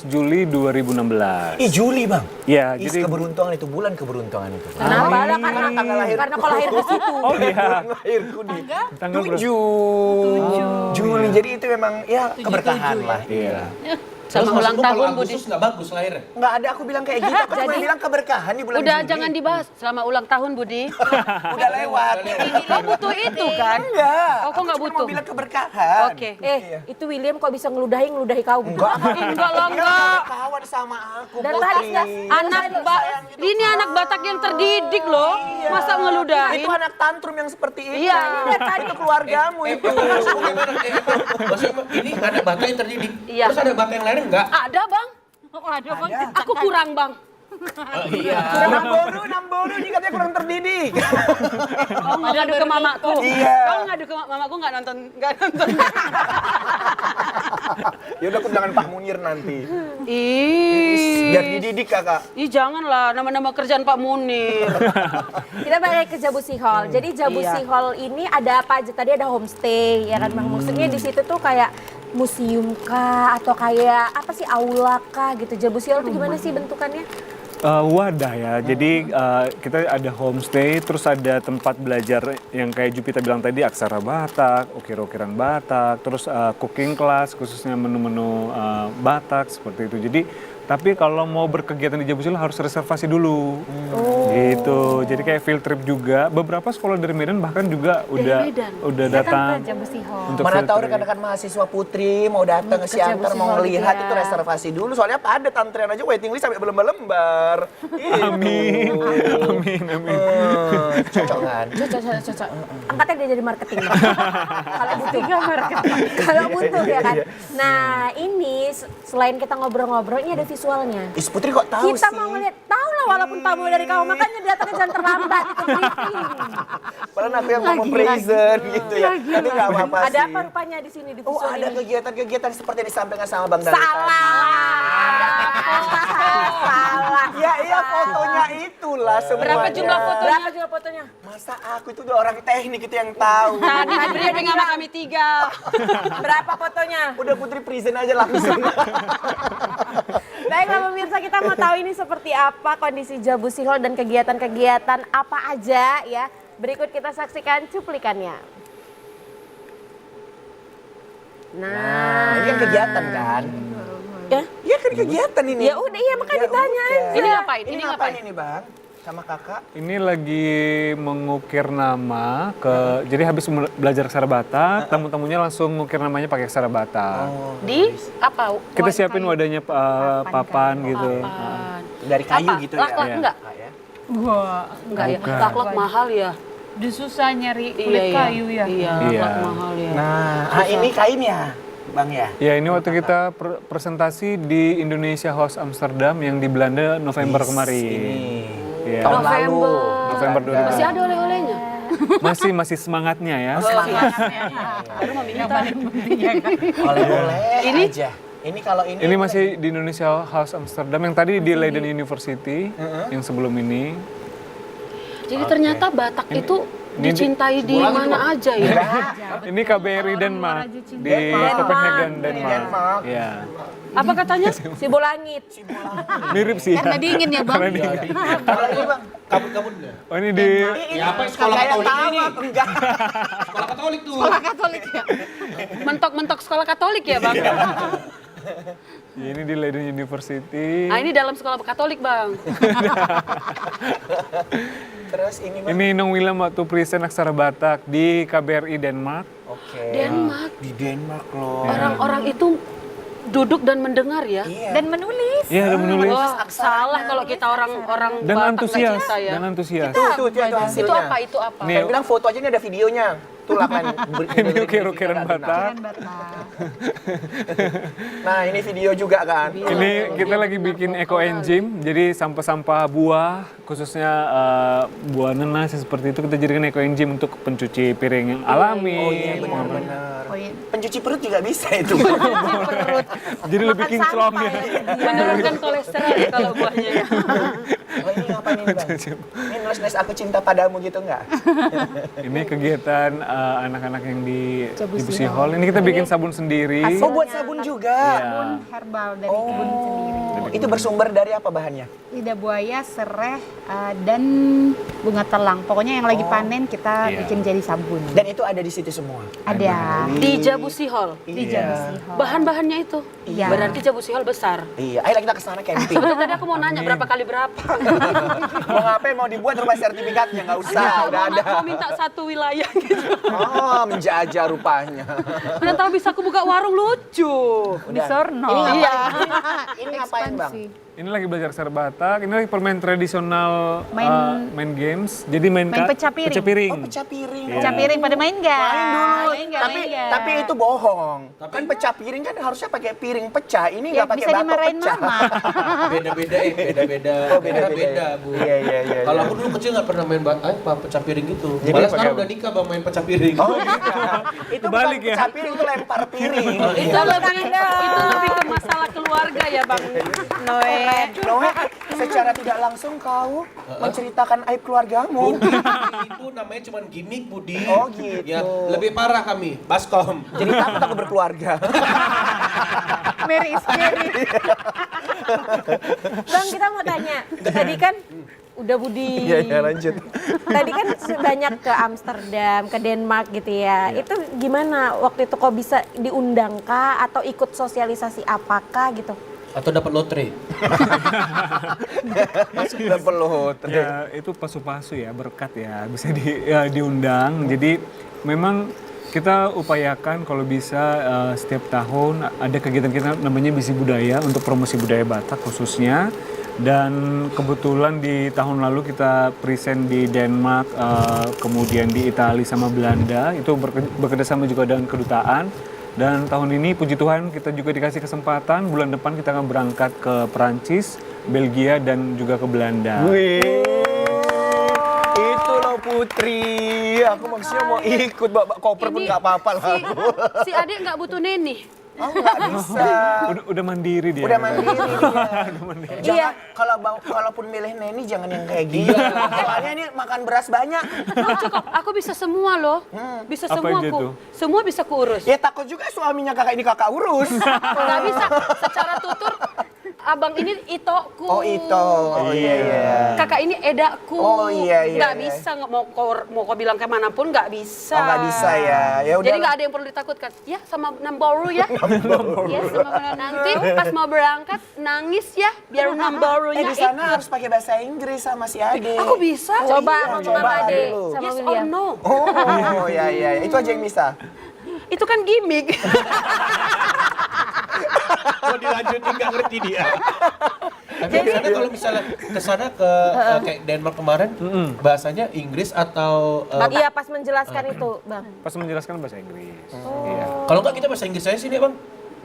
Juli 2016. Ih Juli bang. Iya, Ih, jadi keberuntungan itu, bulan keberuntungan itu. Kenapa? Lah, karena tanggal lahir. karena kau lahir di situ. oh iya, Bulan lahirku di tanggal berapa? 7 Juli. Jadi itu memang ya keberkahan lah. Iya. Sama ulang tahun Budi. Agustus nggak bagus lahirnya. Nggak ada aku bilang kayak gitu. Aku cuma bilang keberkahan di bulan Udah Juli. jangan dibahas selama ulang tahun Budi. Udah lewat. Kau butuh itu kan? Enggak. Oh, kok nggak Aku cuma butuh? mau bilang keberkahan. Oke. Itu William kok bisa ngeludahi kau? Enggak. Enggak lah, Dia enggak. kawan sama aku. Dan Putri. tadi nggak- Ini anak Batak yang terdidik loh. Masa ngeludahin? Itu anak tantrum yang seperti itu. Iya. Dari tadi itu keluargamu itu. Maksudmu gimana? Maksudnya ini anak Batak yang terdidik. Iya. Terus ada Batak yang lain enggak? Ada bang. Aku kurang bang. Iya. Namboru ini katanya kurang terdidik. Kau ngadu ke mamaku. Iya. Kau ngadu ke mamaku nggak nonton. Ya udah aku jangan Pak Munir nanti. Ih. Biar dididik kakak. Ih janganlah nama-nama kerjaan Pak Munir. Kita balik ke Jabu Sihol. Jadi Jabu Iya. Sihol ini ada apa aja? Tadi ada homestay, ya kan Bang? Maksudnya di situ tuh kayak museum kah atau kayak apa sih aula kah gitu? Jabu Sihol itu gimana sih bentukannya? Wadah ya, jadi kita ada homestay, terus ada tempat belajar yang kayak Jupiter bilang tadi, aksara Batak, ukir-ukiran Batak, terus cooking class khususnya menu-menu Batak seperti itu. Jadi tapi kalau mau berkegiatan di Jabu Sihol harus reservasi dulu, gitu. Jadi kayak field trip juga. Beberapa sekolah dari Medan bahkan juga udah datang Jabu Sihol. untuk Mana field tahu trip. rekan-rekan mahasiswa Putri mau datang ke Siantar mau ngelihat gitu itu ya. reservasi dulu soalnya padat antrian aja waiting list sampai berlembar-lembar. Amin, amin, amin. Cocok kan? Cocok. Angkatnya dia jadi marketing. Bang. Kalau butuh Kalau butuh ya kan. Nah ini selain kita ngobrol-ngobrol ini ada visualnya. Is Putri kok tahu Kita sih? mau ngeliat, tahu lah walaupun tamu dari kamu, makanya datangnya jangan terlambat itu briefing. Padahal aku yang mau present gitu ya. Tapi nggak apa-apa sih. Ada apa rupanya di sini di Oh visual ada ini? kegiatan-kegiatan seperti yang disampaikan sama Bang Dani tadi. Salah. Ya iya fotonya itulah semuanya. Berapa jumlah fotonya? Berapa jumlah fotonya? Masa aku itu udah orang teknik itu yang tahu. Tadi di briefing sama kami 3. Berapa fotonya? Udah Putri present aja langsung. Baiklah pemirsa, kita mau tahu ini seperti apa kondisi Jabu Sihol dan kegiatan-kegiatan apa aja ya. Berikut kita saksikan cuplikannya. Nah, ini kan kegiatan kan? Ya? Iya kan kegiatan ini. Ya udah, iya makanya ditanya aja. Ini ngapain? Ini ngapain ini Bang? Sama kakak? Ini lagi mengukir nama jadi habis belajar aksara Batak, tamu-tamunya langsung ngukir namanya pakai aksara Batak. Di apa? Kita siapin wadahnya papan gitu. Papan. Dari kayu Apa? gitu Lak-lak ya? enggak? Ya. Wah, Enggak ya. Bukan. Lak-lak mahal ya. udah susah nyari kulit kayu ya. Iya, Iya. lak mahal ya. Nah, ini kain ya Bang ya? Ya ini waktu kita presentasi di Indonesia House Amsterdam yang di Belanda November kemarin. Ini. Iya. Tahun lalu. November 2000. Masih ada oleh-olehnya. Masih semangatnya ya. Baru mau minta. Oleh-oleh Ini? aja. Ini kalau ini. Ini masih di Indonesia House Amsterdam yang tadi di Leiden University yang sebelum ini. Jadi ternyata Batak itu ini dicintai di mana aja ya. Ini KBRI Denmark di Copenhagen, Denmark. Ya. Apa katanya? Sibo Langit. Mirip sih. Karena dingin ya Bang. Karena dingin. Kalau ini Bang. Kabut-kabut ya? Oh ini di Ya apa sekolah Katolik ini? Enggak. Sekolah Katolik tuh. Katolik ya. Mentok-mentok sekolah Katolik ya, Bang? ya, ini di Leiden University. Ah, ini dalam sekolah Katolik, Bang. Terus ini Bang. Ini Nong Willem waktu present aksara Batak di KBRI Denmark. Oke. Denmark. Di Denmark loh. Orang-orang itu duduk dan mendengar ya. Iya. Dan menulis. Iya, ada menulis. Oh, salah kalau kita orang-orang Dan Batak antusias, nggak cinta ya. dan antusias. Tuh, itu hasilnya. Itu apa? Itu apa? Nih. Saya bilang foto aja ini ada videonya. Tuh lah kan. Ini ukir-ukiran Batak. Nah, ini video juga kan. Ini kita lagi bikin eco engine, jadi sampah-sampah buah, khususnya buah nanas seperti itu kita jadikan eco engine untuk pencuci piring yang alami. Oh iya benar-benar. Oh, iya. Pencuci perut juga bisa itu. Jadi lebih kinclong ya. Menurunkan kolesterol ya kalau buahnya ya. Oh ini ngapain ini Bang? Ini nulis-nulis aku cinta padamu gitu enggak? Ini kegiatan anak-anak yang di Busi Hall. Ini kita bikin sabun sendiri. Oh buat sabun juga. Sabun herbal dari kebun sendiri. Itu bersumber dari apa bahannya? Lidah buaya, sereh, dan bunga telang. Pokoknya yang lagi panen kita Iya. bikin jadi sabun. Dan itu ada di situ semua. Ada Di Jabusi Hall. di Jabusi Hall. Bahan-bahannya itu. Iya. Berarti Jabusi Hall besar. Iya, ayo kita ke sana camping. Sebetulnya tadi aku mau nanya berapa kali berapa. Mau ngapain? Mau dibuat rumah sertifikatnya? Nggak usah, udah ada. Mau minta satu wilayah gitu. Oh, menjajah rupanya. Udah tahu bisa aku buka warung lucu. Di Sorno. Ini ngapain? Iya. Ini ngapain Bang? Ini lagi belajar aksara Batak. Ini lagi permain tradisional main games. Jadi main pecah piring. Pecah piring. Oh, pecah piring. Pecah piring pada main nggak? Main dulu. Main nggak? Tapi Main nggak? tapi itu bohong. Kan pecah piring kan harusnya pakai piring pecah. Ini Ya, nggak pakai bisa batok dimarahin pecah. mama. Beda-beda beda-beda. Oh, beda-beda. Beda, Bu. Iya, iya, iya. Kalau aku dulu kecil nggak pernah main pecah piring gitu. Jadi Malah pakai sekarang apa? udah nikah Bang main pecah piring. Oh iya. Itu bukan Kebalik ya? pecah piring, itu lempar piring. Itu lebih ke masalah keluarga ya, Bang Noe. Noe, secara tidak langsung kau menceritakan aib keluargamu. Budi, itu namanya cuma gimmick Budi. Oh, gitu. Ya, lebih parah kami, baskom. Jadi takut aku berkeluarga. Mary is scary. Bang, kita mau tanya. Tadi kan udah Budi. Iya, lanjut. Tadi kan banyak ke Amsterdam, ke Denmark gitu ya. Itu gimana waktu itu kok bisa diundang kah atau ikut sosialisasi apakah gitu? Atau dapat lotre. Sudah perlu. Ya itu pasu-pasu ya, berkat ya, bisa diundang. Jadi memang kita upayakan kalau bisa setiap tahun ada kegiatan kita namanya Bisi Budaya untuk promosi budaya Batak khususnya. Dan kebetulan di tahun lalu kita present di Denmark, kemudian di Italia sama Belanda, itu bekerjasama juga dengan kedutaan. Dan tahun ini puji Tuhan kita juga dikasih kesempatan, bulan depan kita akan berangkat ke Perancis, Belgia, dan juga ke Belanda. Wih, itu loh Putri. Aku maksudnya mau ikut bawa koper pun nggak apa-apa lah. Si adik nggak butuh neni. Oh nggak bisa. Udah mandiri dia. Udah mandiri dia. Jangan, kalaupun milih Neni jangan yang kayak gini. Soalnya ini makan beras banyak. Oh, cukup, aku bisa semua loh. Bisa Apa semua aja aku. tuh? Semua bisa kuurus. Ya takut juga suaminya kakak ini kakak urus. Nggak bisa secara tutur abang ini itoku. Oh itu, oh iya. Kakak ini edaku. Oh, iya. Nggak bisa, mau kau bilang kemanapun nggak bisa. Oh nggak bisa ya, ya udah. Jadi nggak ada yang perlu ditakutkan. Ya sama Namboru ya. Ya sama nanti pas mau berangkat nangis ya biar Namborunya Di sana harus pakai bahasa Inggris sama si Ade. Aku bisa. Coba ngomong sama Ade dulu. sama Yes or William. no. Oh iya, itu aja yang bisa. Itu kan gimmick. Mau dilanjutin nggak ngerti dia. Tapi di sana kalau misalnya ke sana ke kayak Denmark kemarin, bahasanya Inggris atau Iya pas menjelaskan itu Bang. Pas menjelaskan bahasa Inggris. Iya. kalau nggak kita bahasa Inggris saya sini Bang.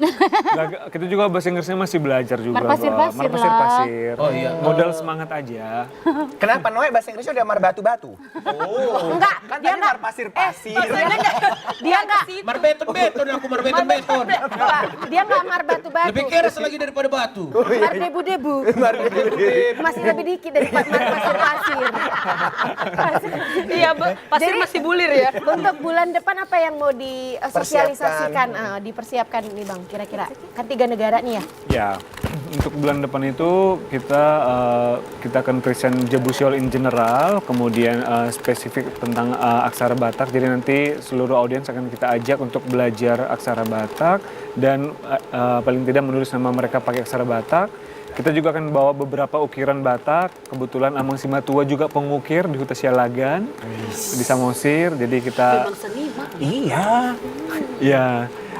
Nah, kita juga bahasa Inggrisnya masih belajar juga. Marpasir-pasir Bang. lah. Marpasir-pasir. Oh, iya. Modal semangat aja. Kenapa Noe bahasa Inggrisnya udah batu-batu? Enggak, Kan dia tadi enggak. marpasir-pasir. Dia enggak. Marbeton aku marbeton. Dia enggak mar batu-batu. Lebih keras lagi daripada batu. Mar debu-debu. Masih lebih dikit daripada mar pasir-pasir. Iya, pasir Jadi- masih bulir ya. Untuk bulan depan apa yang mau disosialisasikan, dipersiapkan nih Bang, kira-kira? Kan 3 negara nih ya? Ya, untuk bulan depan itu kita akan present Jebusiol in general, kemudian spesifik tentang aksara Batak. Jadi nanti seluruh audiens akan kita ajak untuk belajar aksara Batak dan paling tidak menulis nama mereka pakai aksara Batak. Kita juga akan bawa beberapa ukiran Batak. Kebetulan Amang Simatua juga pengukir di Huta Sialagan di Samosir. Jadi kita Memang seniman. Iya. ya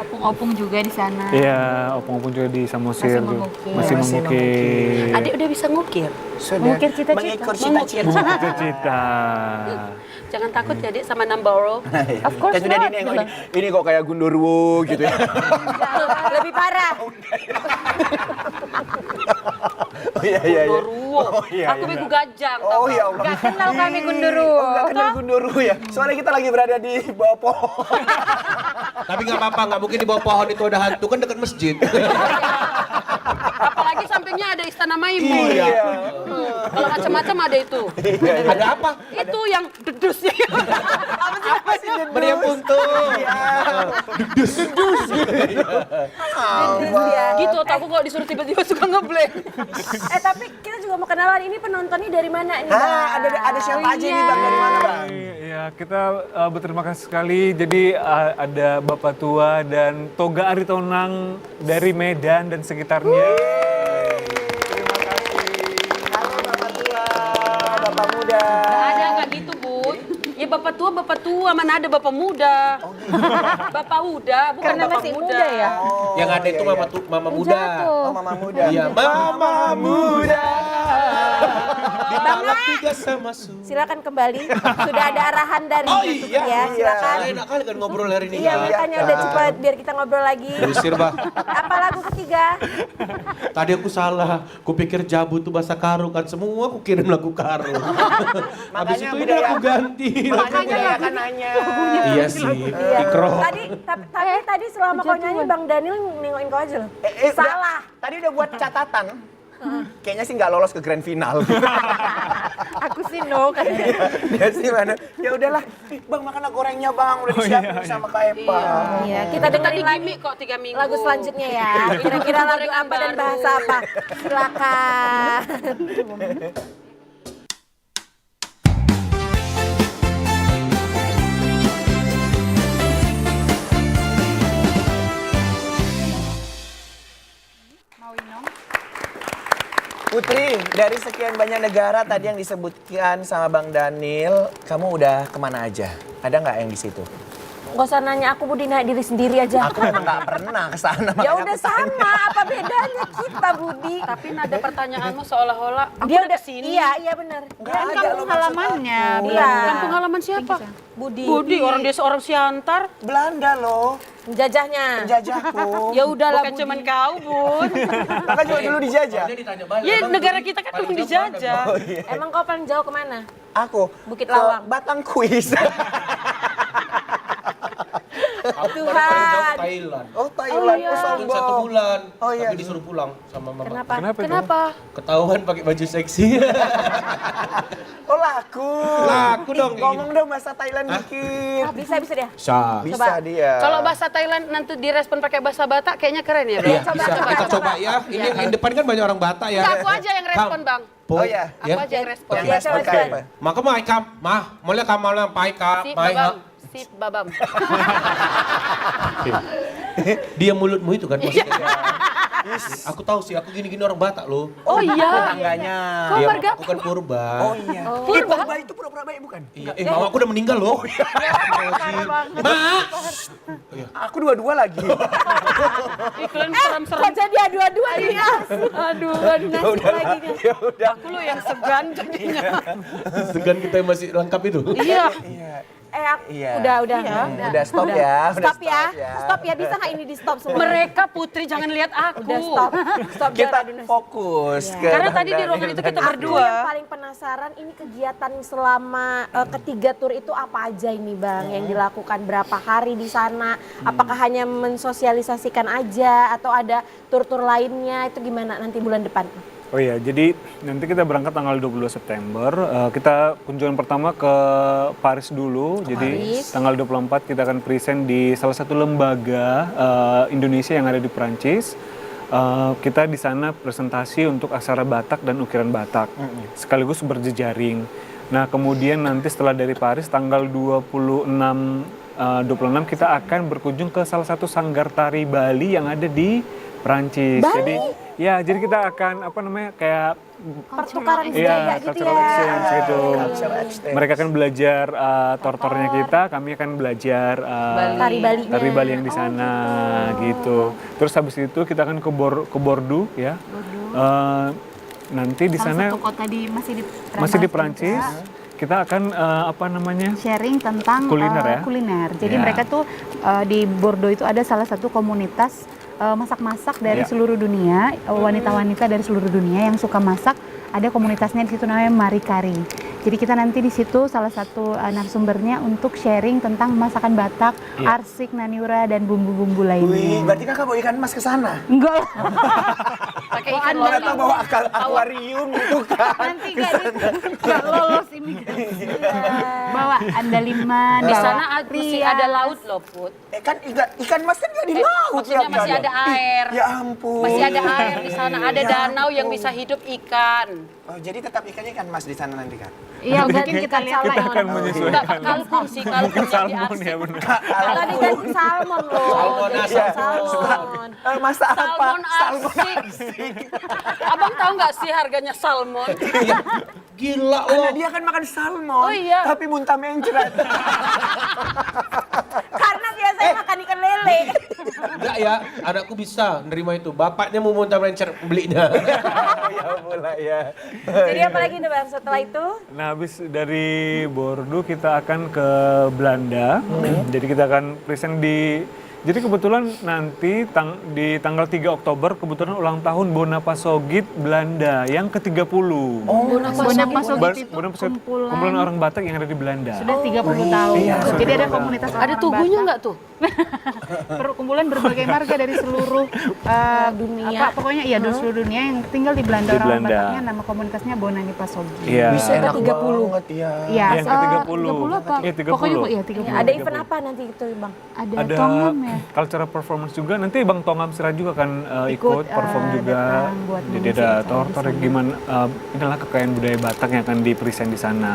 Opung-opung juga di sana. Iya, opung-opung juga di Samosir. Masih mengukir. Masih Masih mengukir. Adik udah bisa ngukir. Sudah. Mengukir cita-cita. Mengikut cita-cita. Cita-cita. Jangan takut ya, Dik, sama Namboru. Of course Dan sudah not. ini kok kayak Gundurwo gitu ya. Lebih parah. Oh iya. Gundurwo. iya, Aku iya. begu gajang. Oh tau ya nggak? Allah. Gak kenal kami Gundurwo. Oh, nggak kenal Gundurwo ya. Soalnya kita lagi berada di bawah pohon. Tapi nggak apa-apa, nggak mungkin di bawah pohon itu ada hantu kan dekat masjid. Apalagi sampingnya ada Istana Maimun. Iya. Kalau macam-macam ada itu. Ada apa? Itu yang dedusnya. Apa sih? Meriam puntung. Gitu, tau aku kalau disuruh tiba-tiba suka ngeblank. Tapi kita juga mau kenalan, ini penontonnya dari mana nih Bang? Ada siapa aja nih Bang dari mana Bang? Ya, kita berterima kasih sekali. Jadi ada Bapak Tua dan Toga Aritonang dari Medan dan sekitarnya. Terima kasih. Halo Bapak Tua, Bapak Muda. Ada nggak gitu, Bu? Ya bapak tua, mana ada bapak muda. Bapak Uda, bukan Karena bapak masih muda. muda ya? Yang ada itu mama muda. Jatuh. Oh Mama Muda. Iya, mama muda. Di Bang malam Noe. 3 sama su. Silakan kembali. Sudah ada arahan dari Oh YouTube iya, ya, silakan. Enak kali kan ngobrol hari ini. Iya, kan? makanya udah cepat biar kita ngobrol lagi. Usir, Bah. Apa lagu ketiga? Tadi aku salah, kupikir jabu itu bahasa Karo kan, semua aku kirim lagu Karo. Habis Makanya itu ini budaya- aku ganti. Makanya budaya kan nanya. Iya sih, Iya. ikro. Tadi selama kau nyanyi Bang Daniel nengokin kau aja loh. Salah. Tadi udah buat catatan. Kayaknya sih nggak lolos ke grand final. Aku sih no kan. Dia sih mana? Ya udahlah, Bang makan gorengnya Bang, udah disiapin sama Kak Epa. Iya, kita Tadi dengerin lagi gimmick kok 3 minggu. lagu selanjutnya ya. Kira-kira lagu apa dan bahasa apa? Silakan. Putri, dari sekian banyak negara tadi yang disebutkan sama Bang Daniel, kamu udah kemana aja? Ada nggak yang di situ? Gak usah nanya aku, Budi, naik diri sendiri aja. Aku memang nggak pernah ke sana. Ya makanya udah aku tanya. sama, apa bedanya kita, Budi? Tapi nada pertanyaanmu seolah-olah aku Dia udah udah kesini. Iya benar. Nggak Kan ada kampung loh, maksud halamannya. aku. Iya. Kampung halaman siapa? Budi. Budi, orang desa orang Siantar. Belanda loh, Penjajahnya. penjajahku. Ya udahlah, Bukan Budi. cuman kau, Bun. Maka juga dulu dijajah. Dia ditanya balik. Ya Bang, negara kita kan belum dijajah. Oh iya. Emang kau paling jauh kemana? Aku Bukit ke Lawang. Batang Kuis. Aku paling jauh ke Thailand. Oh, Thailand. Oh, sombong. 1 bulan. Oh, iya. Tapi disuruh pulang sama mama. Kenapa? Kenapa itu? Kenapa? Ketahuan pakai baju seksi. Oh, laku. Laku dong, kayak Ngomong dong bahasa Thailand dikit. Bisa dia. Bisa dia. Kalau bahasa Thailand nanti direspon pakai bahasa Batak kayaknya keren ya, Bang. Iya, bisa kita coba ya. Ini yang depan kan banyak orang Batak ya. Enggak, aku aja yang respon, Bang. Oh ya. Aku aja yang respon. Iya, coba. Maka mai kam, mulai kamu yang pai kam, Sip, mai Babam. Sip, Babam. Dia mulutmu itu kan maksudnya. Aku tahu sih, aku gini-gini orang Batak loh. Oh iya. Tetangganya. Dia aku kan purba. Oh iya. Purba itu pura-pura baik bukan? Iya, mama aku udah meninggal loh. Mak. Aku dua-dua lagi. Iklan serem-serem. Kok jadi adu-adu nih? Aduh, nasib lagi nih. Ya udah. Aku lo yang segan jadinya. Segan kita yang masih lengkap itu. Iya. Iya. Udah. Udah stop ya. Stop ya. Stop ya, bisa nggak ini di stop semua? Mereka Putri jangan lihat aku. Udah stop. Stop Kita jangan adu nasib. fokus ke Karena tadi di Bang ruangan itu kita Aku berdua. yang paling penasaran ini kegiatan selama ketiga tur itu apa aja ini Bang yang dilakukan, berapa hari di sana? Apakah hanya mensosialisasikan aja atau ada tur-tur lainnya, itu gimana nanti bulan depan? Oh iya, jadi nanti kita berangkat tanggal 22 September. Kita kunjungan pertama ke Paris dulu. Jadi tanggal 24 kita akan present di salah satu lembaga Indonesia yang ada di Perancis. Kita di sana presentasi untuk aksara Batak dan ukiran Batak, sekaligus berjejaring. Nah, kemudian nanti setelah dari Paris tanggal 26 kita akan berkunjung ke salah satu sanggar tari Bali yang ada di Perancis. Jadi kita akan kayak Pertukaran budaya gitu cultural ya. exchange gitu. Cultural exchange. Mereka akan belajar tortornya kita, kami akan belajar Tari Balinya. tari Bali yang di sana gitu. Terus habis itu kita akan ke Bordeaux ya. Nanti di sana Satu kota masih di Perancis. Kita akan sharing tentang Kuliner ya? kuliner. Jadi Ya. mereka tuh di Bordeaux itu ada salah satu komunitas masak-masak dari Ya. seluruh dunia, wanita-wanita dari seluruh dunia yang suka masak. Ada komunitasnya di situ namanya Marie Kari. Jadi kita nanti di situ salah satu narasumbernya untuk sharing tentang masakan Batak, Ya. arsik, naniura dan bumbu-bumbu Wih, lainnya. berarti kakak bawa ikan mas ke sana? Enggak lah. Pakai ikan Ternyata loli. bawa akuarium gitu kan? Nanti nggak lolos imigrasi. Bawa andaliman, Di bawa sana masih rias. ada laut loh, Put. Kan ikan mas kan nggak di laut Maksudnya ya, masih kan? ada air. Ya ampun. Masih ada air di sana, ada Ya danau yang ampun. bisa hidup ikan. Oh, jadi tetap ikannya ikan mas di sana nanti kan? Iya, mungkin kita lihat kita lah. akan Enggak, menyesuaikan. kalkun sih, kalkun Mungkin yang di salmon arsik. ya benar. Tadi kan salmon loh. Salmon, Iya, salmon. salmon. Masa apa? Salmon arsik. Abang tahu nggak sih harganya salmon? Gila Karena loh. dia kan makan salmon, Oh iya. tapi muntah mencret. Karena biasanya makan ikan lele. Enggak ya, anakku bisa nerima itu. Bapaknya mau muntah mencer belinya. Ya mulai ya. Jadi apa lagi nih Bang setelah itu? Nah, habis dari Bordeaux kita akan ke Belanda. Jadi kita akan present jadi kebetulan nanti di tanggal 3 Oktober kebetulan ulang tahun Bonapasogit Belanda yang ke-30. Bonapasogit itu Bonapasogit, kumpulan kumpulan orang Batak yang ada di Belanda. sudah 30 tahun. Jadi ada komunitas Ada orang tubuhnya Batak. nggak tuh? Perkumpulan berbagai marga dari seluruh Dunia. pokoknya iya dari seluruh dunia yang tinggal di Belanda. Di Orang Belanda. Bataknya nama komunitasnya Bonani Pasogit. Iya. Enak 30. banget ya. Iya, Yang ke-30. 30 apa? Iya, 30. Pokoknya iya 30. Ada event apa nanti itu Bang? Ada tongam ya. cultural performance juga. Nanti Bang Tongam Sirait juga kan ikut perform juga. datang buat Jadi mengisi ada acara tortor di sana. gimana inilah kekayaan budaya Batak yang akan di-present di sana.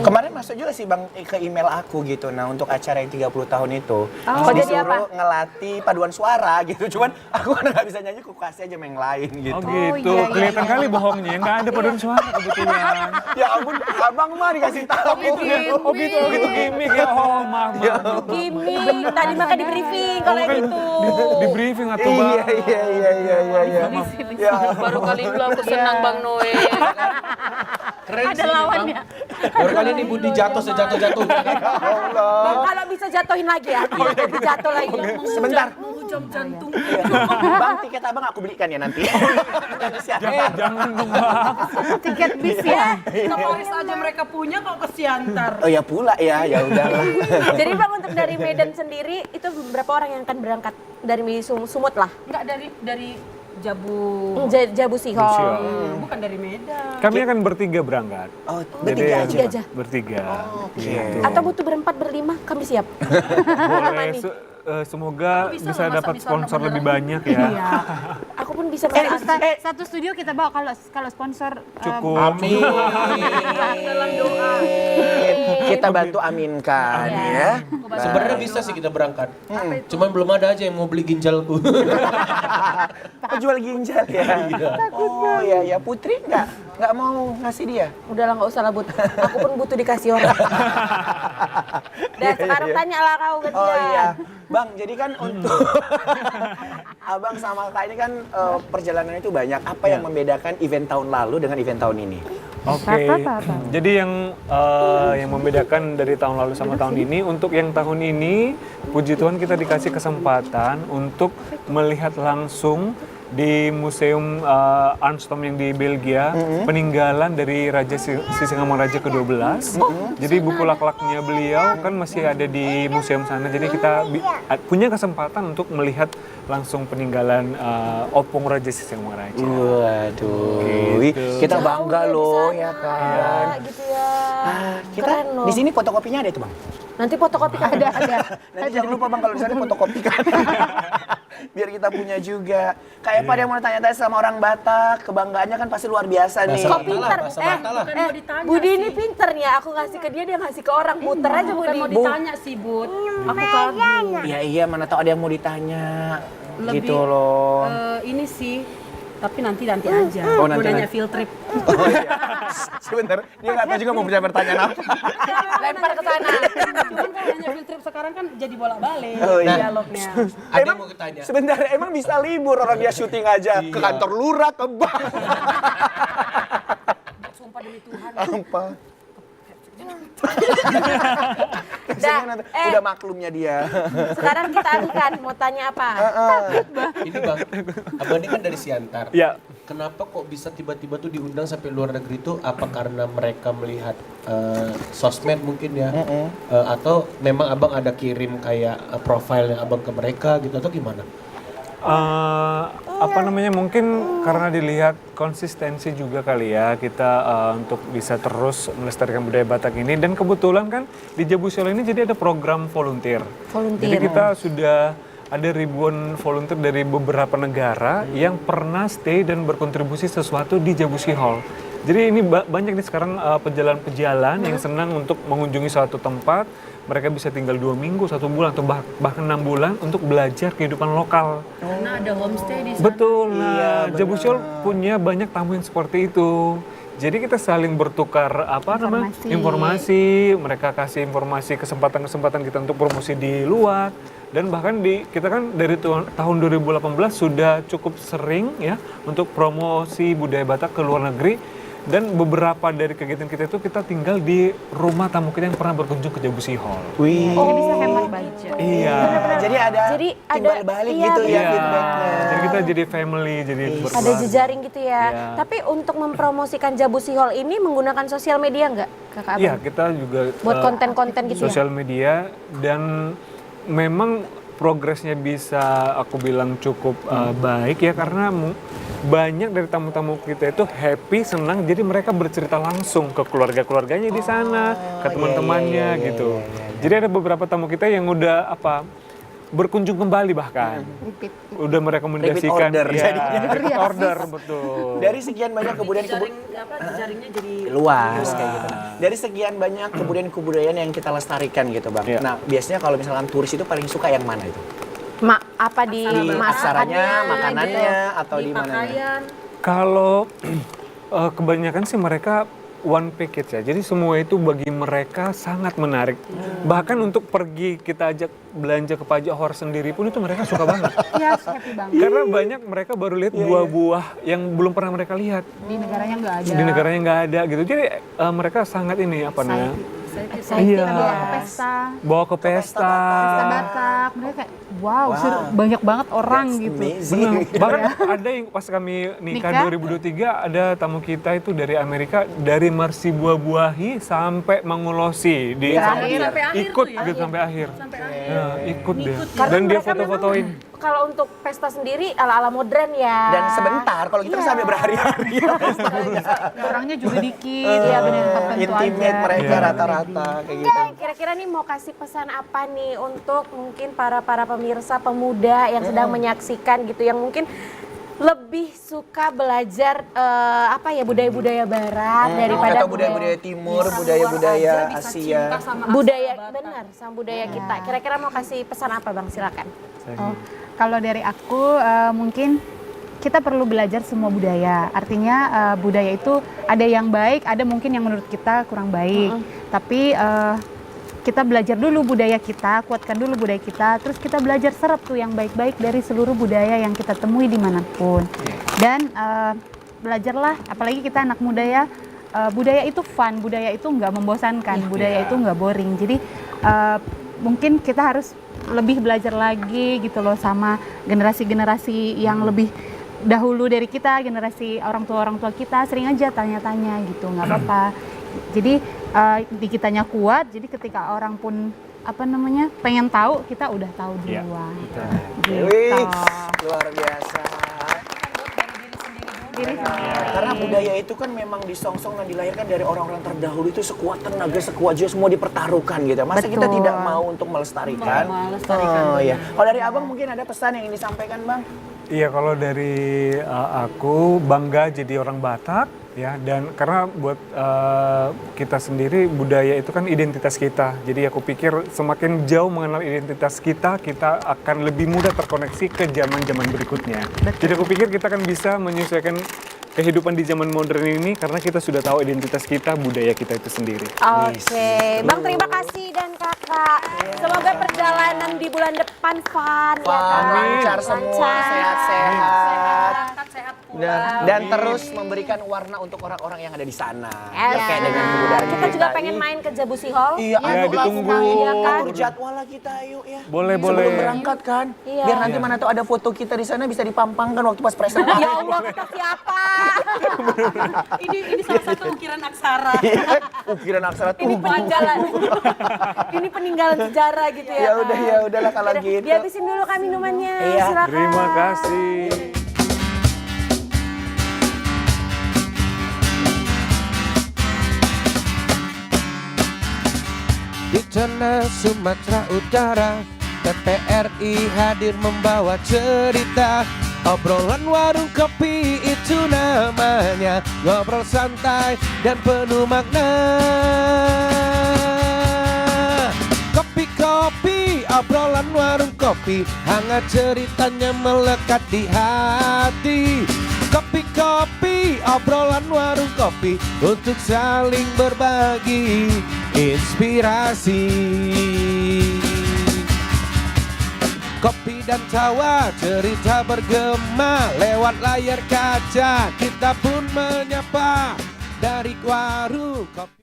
Kemarin masuk juga sih Bang ke email aku gitu. Nah, untuk acara yang 30 tahun itu, Kok jadi apa? disuruh ngelatih paduan suara gitu. Cuman aku kan nggak bisa nyanyi, aku kasih aja sama yang lain gitu. Oh gitu, iya, kelihatan kali bohongnya, nggak ada paduan suara kebetulan. Ya ampun, abang mah dikasih tahu. Oh gitu gimmick ya, oh maaf. Kimi, tadi maka di briefing kalau yang gitu. Di briefing atau Bang? Iya. Ya, Baru kali dulu aku senang Bang Noe. Keren sih lawannya. Baru kali ini Budi jatuh sejatuh-jatuh. Allah. Kalau bisa jatuhin lagi ya, biar jatuh lagi. Sebentar, jam jantung. Bang, tiket abang aku belikan ya nanti. Jangan dong, Bang. Tiket bis ya. Ke Paris aja mereka punya kok ke Siantar. Oh ya pula ya, ya udahlah. Jadi Bang, untuk dari Medan sendiri itu berapa orang yang akan berangkat dari Sumut lah? Enggak dari Jabu. Jabu Sihol. Bukan dari Medan. Kami akan bertiga berangkat. Oh, Jadi, bertiga aja? Bertiga. Gitu. Atau butuh berempat, berlima, kami siap. Boleh, semoga Bisa bisa loh, masa dapat bisa sponsor beneran. lebih banyak ya. Aku pun bisa masak. Satu studio kita bawa kalau sponsor Cukup. Amin. Dalam doa. Kita bantu aminkan ya. Sebenarnya bisa sih kita berangkat. Cuman belum ada aja yang mau beli ginjalku. Oh, jual ginjal ya. Oh ya, ya Putri nggak mau ngasih dia. Udahlah nggak usah lah Bud. Aku pun butuh dikasih orang. Dan sekarang tanyalah kau ke dia. Oh iya, Bang. Jadi kan untuk Abang sama Kak ini kan perjalanan itu banyak. Apa yang membedakan event tahun lalu dengan event tahun ini? Oke. Jadi yang membedakan dari tahun lalu sama tahun ini, untuk yang tahun ini, puji Tuhan kita dikasih kesempatan untuk melihat langsung di Museum Arnhem yang di Belgia, peninggalan dari Raja Sisingamangaraja ke-12. Jadi buku lak-laknya beliau kan masih ada di museum sana. Jadi kita punya kesempatan untuk melihat langsung peninggalan opung Raja Sisingamangaraja. Waduh, Gitu. kita bangga loh ya kan. Gitu ya. Kita Keren loh. di sini fotokopinya ada itu Bang. Nanti fotokopi kan ada. Nanti jangan lupa Bang kalau di sana fotokopikan. Biar kita punya juga. Kayak pada yang mau tanya-tanya sama orang Batak, kebanggaannya kan pasti luar biasa nih. Bahasa Kok Batak lah, pinter? bahasa Batak lah. Bukan mau ditanya Budi sih. ini pinter ya. Aku ngasih ke dia ngasih ke orang. Muter aja Bukan Budi. mau ditanya sih, Bud. Aku kagum. Iya, mana tahu ada yang mau ditanya. Lebih, Gitu loh. ini sih, tapi nanti aja. Oh, Mau nanti. nanya field trip. Oh iya. Sebentar, dia nggak tahu juga mau pertanyaan apa. Lempar ke sana. Cuman kalau nanya field trip sekarang kan jadi bolak-balik Oh, iya. dialognya. Ada yang mau ditanya. Sebentar, emang bisa libur orang dia syuting aja ke kantor lurah, ke bank. Sumpah demi Tuhan. Apa? Dah, Udah maklumnya dia. sekarang kita alihkan. Mau tanya apa? Ini Bang, Abang ini kan dari Siantar. Ya, Kenapa kok bisa tiba-tiba tuh diundang sampai luar negeri tuh? Apa karena mereka melihat sosmed mungkin ya? Atau memang Abang ada kirim kayak profile yang Abang ke mereka gitu atau gimana? mungkin karena dilihat konsistensi juga kali ya kita untuk bisa terus melestarikan budaya Batak ini, dan kebetulan kan di Jabu Sihol ini jadi ada program volunteer. Jadi kita sudah ada ribuan volunteer dari beberapa negara yang pernah stay dan berkontribusi sesuatu di Jabu Sihol. Jadi ini banyak nih sekarang pejalan-pejalan yang senang untuk mengunjungi suatu tempat. Mereka bisa tinggal 2 minggu, 1 bulan, atau bahkan 6 bulan untuk belajar kehidupan lokal. Karena ada homestay di sana. Betul, nah Jabu Sihol punya banyak tamu yang seperti itu. Jadi kita saling bertukar informasi, mereka kasih informasi, kesempatan-kesempatan kita untuk promosi di luar. Dan bahkan kita kan dari tahun 2018 sudah cukup sering ya untuk promosi budaya Batak ke luar negeri. Dan beberapa dari kegiatan kita itu kita tinggal di rumah tamu kita yang pernah berkunjung ke Jabu Sihol. Wih. Jadi bisa hemat budget. Iya. Jadi ada timbal balik gitu ya Iya. feedbacknya. Jadi kita jadi family, jadi Ada berkeluarga. jejaring gitu ya. Iya. Tapi untuk mempromosikan Jabu Sihol ini menggunakan sosial media nggak, Kakak Abang? Iya, kita juga Buat konten-konten gitu ya? sosial media, dan memang progresnya bisa aku bilang cukup baik ya, karena banyak dari tamu-tamu kita itu happy, senang, jadi mereka bercerita langsung ke keluarga-keluarganya di sana, ke teman-temannya gitu. Jadi ada beberapa tamu kita yang udah berkunjung kembali bahkan. Udah merekomendasikan. Repeat order ya, jadinya. repeat order, betul. Dari sekian banyak Jejaringnya jadi luas kayak gitu. Dari sekian banyak kebudayaan yang kita lestarikan gitu Bang. Iya. Nah biasanya kalau misalkan turis itu paling suka yang mana itu? Apa di Di masakannya, aksaranya, makanannya, gitu. atau di mana? pakaian. Kalau kebanyakan sih mereka one package ya, jadi semua itu bagi mereka sangat menarik. Bahkan untuk pergi kita ajak belanja ke Pajak Hor sendiri pun itu mereka suka banget. Iya, happy banget. Karena banyak mereka baru lihat buah-buah yang belum pernah mereka lihat. Di negaranya nggak ada. Di negaranya nggak ada gitu. Jadi mereka sangat ini apa namanya? Excited Iya. bawa ke pesta. Bawa ke pesta. Pesta Batak. Mereka kayak wow, banyak banget orang That's gitu. amazing. Bener. Bahkan ada yang pas kami nikah Nikah? 2023 ada tamu kita itu dari Amerika, dari Marsi Buah-Buahi sampai Mangulosi di ikut gitu sampai akhir. Nah, ikut dia. Karena Dan dia mereka memang foto-fotoin. Kalau untuk pesta sendiri ala-ala modern ya. Dan sebentar, kalau kita sampai berhari-hari. Orangnya juga dikit, ya benar tertentu Intimate aja. mereka Iya. rata-rata kayak gitu. Enggak, kira-kira nih mau kasih pesan apa nih untuk mungkin para pemirsa pemuda yang sedang menyaksikan gitu, yang mungkin lebih suka belajar apa ya budaya-budaya barat daripada Atau budaya-budaya timur, budaya-budaya Asia. budaya benar sama budaya kita. Kira-kira mau kasih pesan apa Bang? Silakan. Oh, kalau dari aku mungkin kita perlu belajar semua budaya. Artinya budaya itu ada yang baik, ada mungkin yang menurut kita kurang baik. Tapi kita belajar dulu budaya kita, kuatkan dulu budaya kita, terus kita belajar serap tuh yang baik-baik dari seluruh budaya yang kita temui dimanapun. Dan belajarlah, apalagi kita anak muda ya, budaya itu fun, budaya itu nggak membosankan, budaya itu nggak boring. Jadi mungkin kita harus lebih belajar lagi gitu loh sama generasi-generasi yang lebih dahulu dari kita, generasi orang tua kita, sering aja tanya-tanya gitu, nggak apa-apa. Jadi di kitanya kuat, jadi ketika orang pun pengen tahu, kita udah tahu duluan. Gitu. Wih, luar biasa. Diri sendiri. Karena budaya itu kan memang disongsong dan dilahirkan dari orang-orang terdahulu itu sekuat tenaga, sekuat jiwa, semua dipertaruhkan gitu. Masa kita Betul. tidak mau untuk melestarikan? Oh iya. Kalau dari Abang mungkin ada pesan yang ingin disampaikan, Bang? Iya, kalau dari aku bangga jadi orang Batak ya, dan karena buat kita sendiri budaya itu kan identitas kita. Jadi aku pikir semakin jauh mengenal identitas kita, kita akan lebih mudah terkoneksi ke zaman-zaman berikutnya. Jadi aku pikir kita akan bisa menyesuaikan kehidupan di zaman modern ini karena kita sudah tahu identitas kita, budaya kita itu sendiri. Oke, Bang terima kasih dan Kakak. Semoga perjalanan di bulan depan fun ya kan. Lancar semua, sehat-sehat. Sehat Dan terus memberikan warna untuk orang-orang yang ada di sana. Yes. Terkait dengan kebudayaan Kita juga tadi. pengen main ke Jabusi Hall. Iya, Ya, ayo ditunggu. Iya kan? Atur jadwal lah kita, ayo ya. Boleh, Sebelum boleh. berangkat kan. Iya. Biar nanti mana tuh ada foto kita di sana bisa dipampangkan waktu pas presentasi. Ya Allah, kita siapa? Ini salah satu ukiran aksara. Ukiran aksara Ini tubuh. peninggalan. Ini peninggalan sejarah gitu ya. Ya udahlah kalau Udah, gitu. dihabisin dulu kan minumannya. Iya. Silakan. Terima kasih. Di tanah Sumatera Utara, TVRI hadir membawa cerita. Obrolan warung kopi itu namanya, ngobrol santai dan penuh makna. Kopi-kopi, obrolan warung kopi, hangat ceritanya melekat di hati. Kopi-kopi, obrolan warung kopi, untuk saling berbagi inspirasi. Kopi dan tawa, cerita bergema lewat layar kaca, kita pun menyapa dari warung kopi.